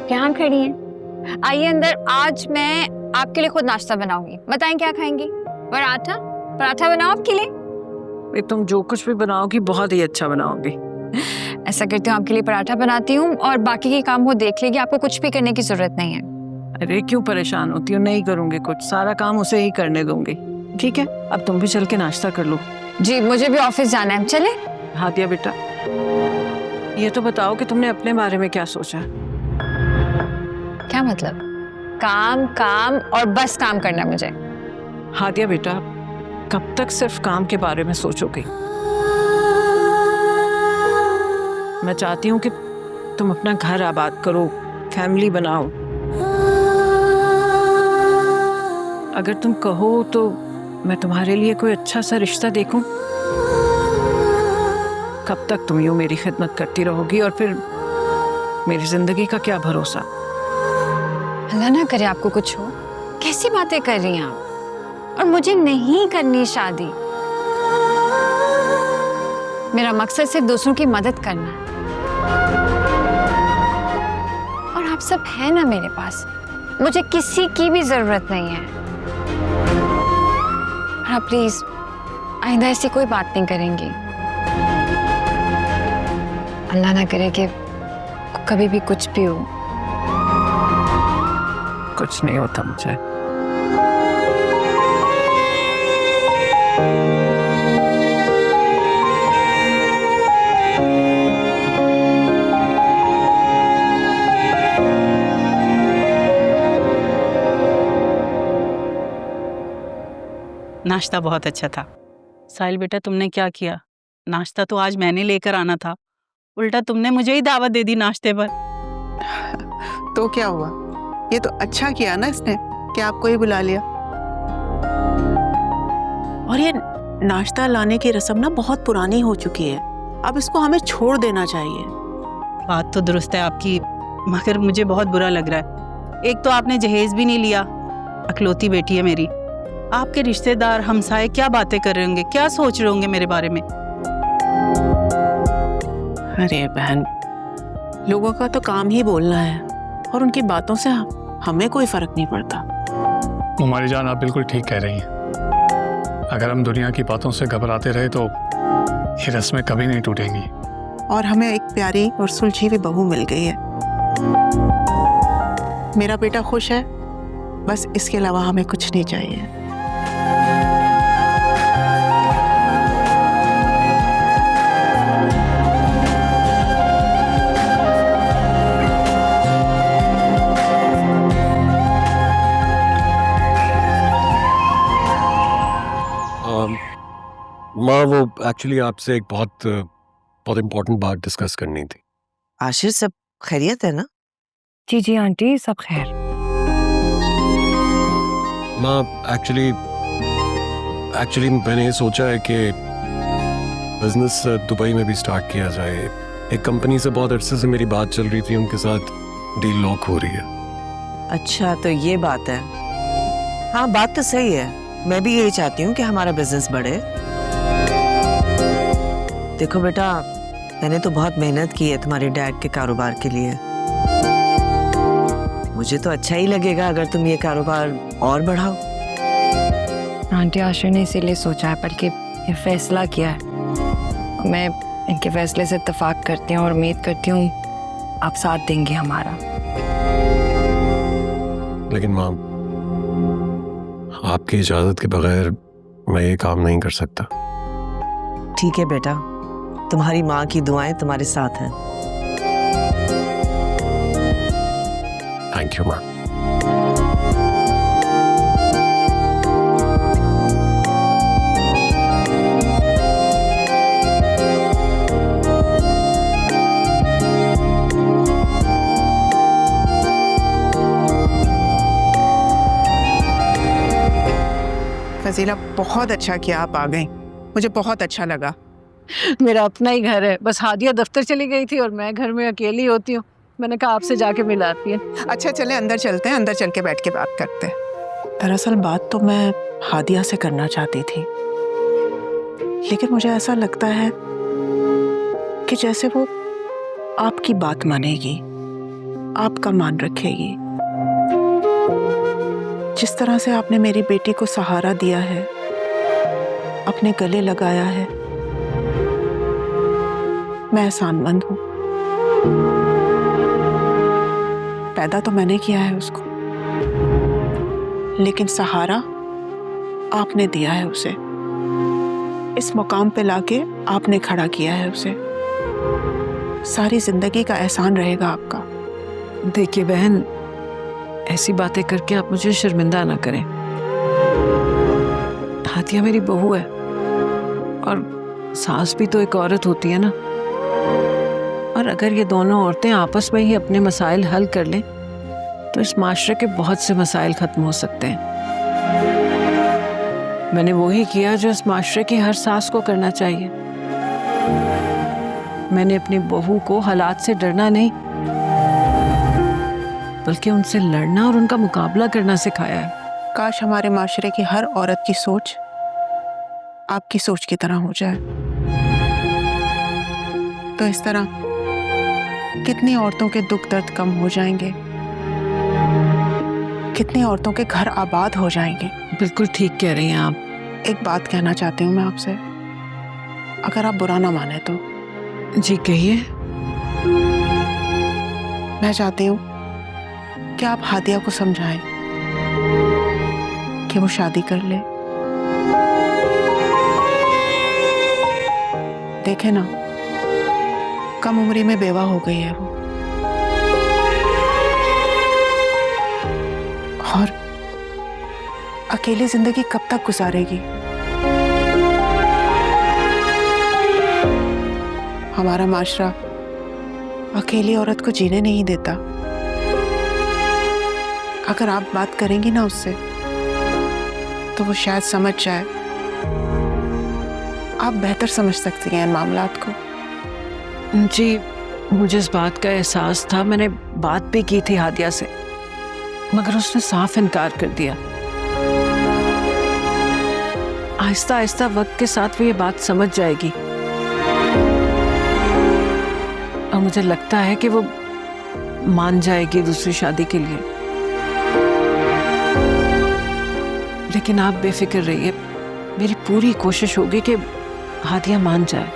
आप यहाँ खड़ी हैं। आइए अंदर, आज मैं आपके लिए खुद नाश्ता बनाऊंगी। बताएं क्या खाएंगी? पराठा? पराठा बनाओ आपके लिए। तुम जो कुछ भी बनाओगी बहुत ही अच्छा बनाओगी। ऐसा करती हूँ, आपके लिए पराठा बनाती हूँ और बाकी के काम वो देख लेगी, आपको कुछ भी करने की जरूरत नहीं है। अरे क्यों परेशान होती हो, नहीं करूंगी कुछ, सारा काम उसे ही करने दूंगी। ठीक है, अब तुम भी चल के नाश्ता कर लो। जी मुझे भी ऑफिस जाना है, चले? हाँ दिया बेटा, ये तो बताओ कि तुमने अपने बारे में क्या सोचा? क्या मतलब? काम काम और बस काम करना मुझे। हाँ दिया बेटा, कब तक सिर्फ काम के बारे में सोचोगी? मैं चाहती हूँ कि तुम अपना घर आबाद करो, फैमिली बनाओ। अगर तुम कहो तो मैं तुम्हारे लिए कोई अच्छा सा रिश्ता देखूं। कब तक तुम यूं मेरी खिदमत करती रहोगी और फिर मेरी जिंदगी का क्या भरोसा? अल्लाह ना करे आपको कुछ हो। कैसी बातें कर रही हैं आप? और मुझे नहीं करनी शादी। मेरा मकसद सिर्फ दूसरों की मदद करना है। और आप सब हैं ना मेरे पास, मुझे किसी की भी जरूरत नहीं है। और आप प्लीज आइंदा ऐसी कोई बात नहीं करेंगी। अल्लाह ना करे कि कभी भी कुछ भी हो। कुछ नहीं होता मुझे। नाश्ता बहुत अच्छा था। साहिल बेटा, तुमने क्या किया? नाश्ता तो आज मैंने लेकर आना था, उल्टा तुमने मुझे ही दावत दे दी नाश्ते पर। तो क्या हुआ? ये तो अच्छा किया ना इसने कि आपको ही बुला लिया। और ये नाश्ता लाने की रस्म ना बहुत पुरानी हो चुकी है, अब इसको हमें छोड़ देना चाहिए। बात तो दुरुस्त है आपकी, मगर मुझे बहुत बुरा लग रहा है। एक तो आपने जहेज भी नहीं लिया, अकलौती बेटी है मेरी। आपके रिश्तेदार हमसाए क्या बातें कर रहे होंगे, क्या सोच रहे होंगे मेरे बारे में? अरे बहन, लोगों का तो काम ही बोलना है और उनकी बातों से हमें कोई फर्क नहीं पड़ता। हमारी जान, आप बिल्कुल ठीक कह रही हैं। अगर हम दुनिया की बातों से घबराते रहे तो ये रस्में कभी नहीं टूटेंगी। और हमें एक प्यारी और सुलझी हुई बहू मिल गई है। मेरा बेटा खुश है, बस इसके अलावा हमें कुछ नहीं चाहिए। माँ, वो एक्चुअली आपसे एक बहुत इम्पोर्टेंट बात डिस्कस करनी थी। आशिर, सब खैरियत है ना? जी जी आंटी, सब खैर। माँ, एक्चुअली मैंने ये सोचा है कि बिजनेस दुबई में भी स्टार्ट किया जाए। एक कंपनी से बहुत अरसे से मेरी बात चल रही थी, उनके साथ डील लॉक हो रही है। अच्छा, तो ये बात है। हाँ, बात तो सही है। मैं भी यही चाहती हूँ कि हमारा बिजनेस बढ़े। देखो बेटा, मैंने तो बहुत मेहनत की है तुम्हारे डैड के कारोबार के लिए। मुझे तो अच्छा ही लगेगा अगर तुम ये कारोबार और बढ़ाओ। आंटी, आशिर ने इसीलिए सोचा है, बल्कि ये फैसला किया है। मैं इनके फैसले से इत्तेफाक करती हूँ और उम्मीद करती हूँ आप साथ देंगे हमारा। लेकिन माँ, आपकी इजाजत के बगैर मैं ये काम नहीं कर सकता। ठीक है बेटा, तुम्हारी माँ की दुआएं तुम्हारे साथ हैं। थैंक यू माँ। फजीला, बहुत अच्छा किया आप आ गई, मुझे बहुत अच्छा लगा। मेरा अपना ही घर है, बस हादिया दफ्तर चली गई थी और मैं घर में अकेली होती हूँ। मैंने कहा आपसे जाके मिलाती है। अच्छा चले अंदर चलते हैं, अंदर चल के बैठ के बात करते हैं। दरअसल बात तो मैं हादिया से करना चाहती थी, लेकिन मुझे ऐसा लगता है कि जैसे वो आपकी बात मानेगी। आपका मान रखेगी। जिस तरह से आपने मेरी बेटी को सहारा दिया है, अपने गले लगाया है, मैं एहसानमंद हूं। पैदा तो मैंने किया है उसको, लेकिन सहारा आपने दिया है उसे। इस मुकाम पे लाके आपने खड़ा किया है उसे। सारी जिंदगी का एहसान रहेगा आपका। देखिए बहन, ऐसी बातें करके आप मुझे शर्मिंदा ना करें। हादिया मेरी बहू है और सास भी तो एक औरत होती है ना। और अगर ये दोनों औरतें आपस में ही अपने मसाइल हल कर लें तो इस माशरे के बहुत से मसाइल खत्म हो सकते हैं। मैंने वही किया जो इस माशरे की हर सास को करना चाहिए। मैंने अपनी बहू को हालात से डरना नहीं, बल्कि उनसे लड़ना और उनका मुकाबला करना सिखाया है। काश हमारे माशरे की हर औरत की सोच आपकी सोच की तरह हो जाए, तो इस तरह कितनी औरतों के दुख दर्द कम हो जाएंगे, कितनी औरतों के घर आबाद हो जाएंगे। बिल्कुल ठीक कह रही हैं आप। एक बात कहना चाहती हूँ मैं आपसे, अगर आप बुरा ना माने तो। जी कहिए। मैं चाहती हूँ कि आप हादिया को समझाएं कि वो शादी कर ले। देखे ना, कम उम्री में बेवा हो गई है वो, और अकेली जिंदगी कब तक गुजारेगी। हमारा माशरा अकेली औरत को जीने नहीं देता। अगर आप बात करेंगी ना उससे, तो वो शायद समझ जाए। आप बेहतर समझ सकती हैं इन मामलात को। जी, मुझे इस बात का एहसास था। मैंने बात भी की थी हादिया से, मगर उसने साफ इनकार कर दिया। आहिस्ता आहिस्ता वक्त के साथ वो ये बात समझ जाएगी, और मुझे लगता है कि वो मान जाएगी दूसरी शादी के लिए। लेकिन आप बेफिक्र रहिए, मेरी पूरी कोशिश होगी कि हादिया मान जाए।